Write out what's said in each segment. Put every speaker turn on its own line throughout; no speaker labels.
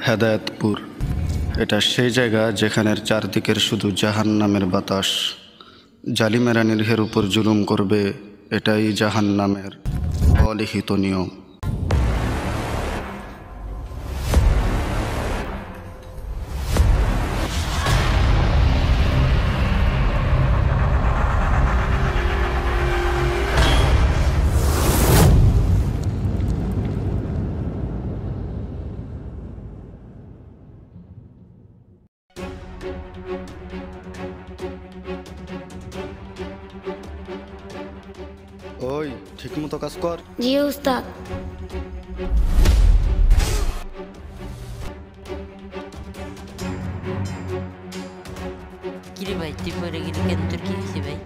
হেদায়েতপুর এটা সেই জায়গা যেখানের চারদিকের শুধু জাহান্নামের বাতাস। জালিমেরা নিরীহের উপর জুলুম করবে, এটাই জাহান্নামের অলিখিত নিয়ম। ওই ঠিক মতো কাজ কর।
জি উস্তাদ।
কিরে ভাই তুই পরে গেলি কেন? তোর কি হয়েছে ভাই?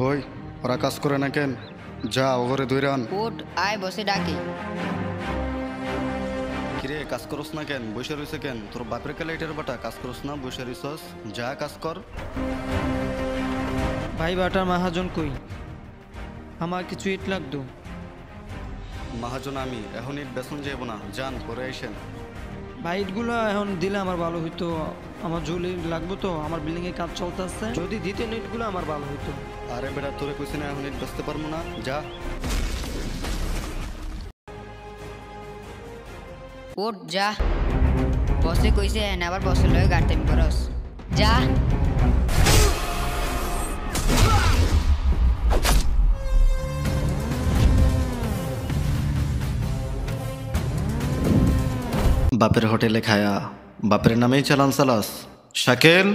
ওই ওরা কাজ করে না কেন? যা ওঘরে ধরে আন।
ওট আয় বসে ডাকে।
কিরে কাজ করস না কেন? বসে রইছে কেন? তোর বাপের লাইটের বাটা কাজ করস না, বসে রইছস। যা কাজ কর।
ভাই বাটার মাহাজন কই? আমার কিছু ইট লাগতো।
মহাজন আমি এখন ইট বেতন যাব না, যান পরে আইসেন।
ভাই ইটগুলো এখন দিলে আমার ভালো হইতো, আমার জলি লাগবো তো, আমার বিল্ডিং এর কাজ চলতেছে, যদি দিতেন ইটগুলো আমার ভালো হইতো।
আরে বেটা তোরে কইছি না এখন ইট বেচতে পারবো না, যা।
ওট যা বসে কইছে আবার বসে লয়ে গাড়তেমি করস। যা
বাপের হোটেলে খায়া বাপের নামেই চালান চালাস। শাকিল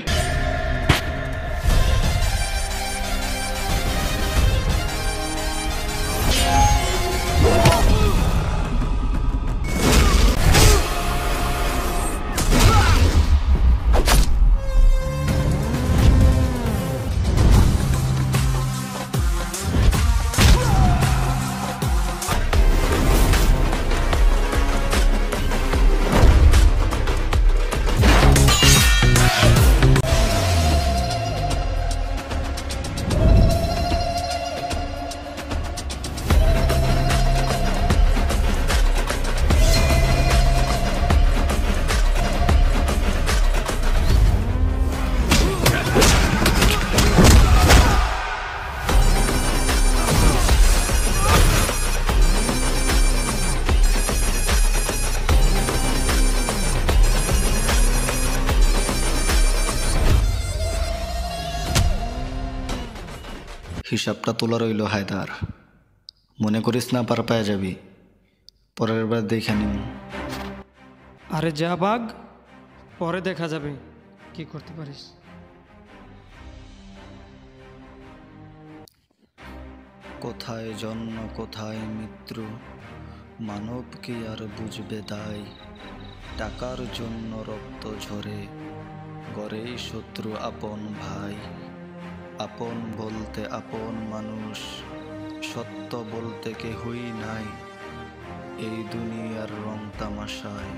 হিসাবটা তোলা রইল হায়দার, মনে করিস না পার পায়া যাবি, পরের বার দেখে নিম।
আরে যা বাঘ, পরে দেখা যাবে কি করতে পারিস।
কোথায় জন্ম কোথায় মৃত্যু, মানব কি আর বুঝবে দায়। টাকার জন্য রক্ত ঝরে, গড়েই শত্রু আপন ভাই। আপন বলতে আপন মানুষ, সত্য বলতে কেহই নাই। এই দুনিয়ার রং তামাশায়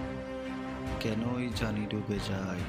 কেনই জানি ডুবে যায়।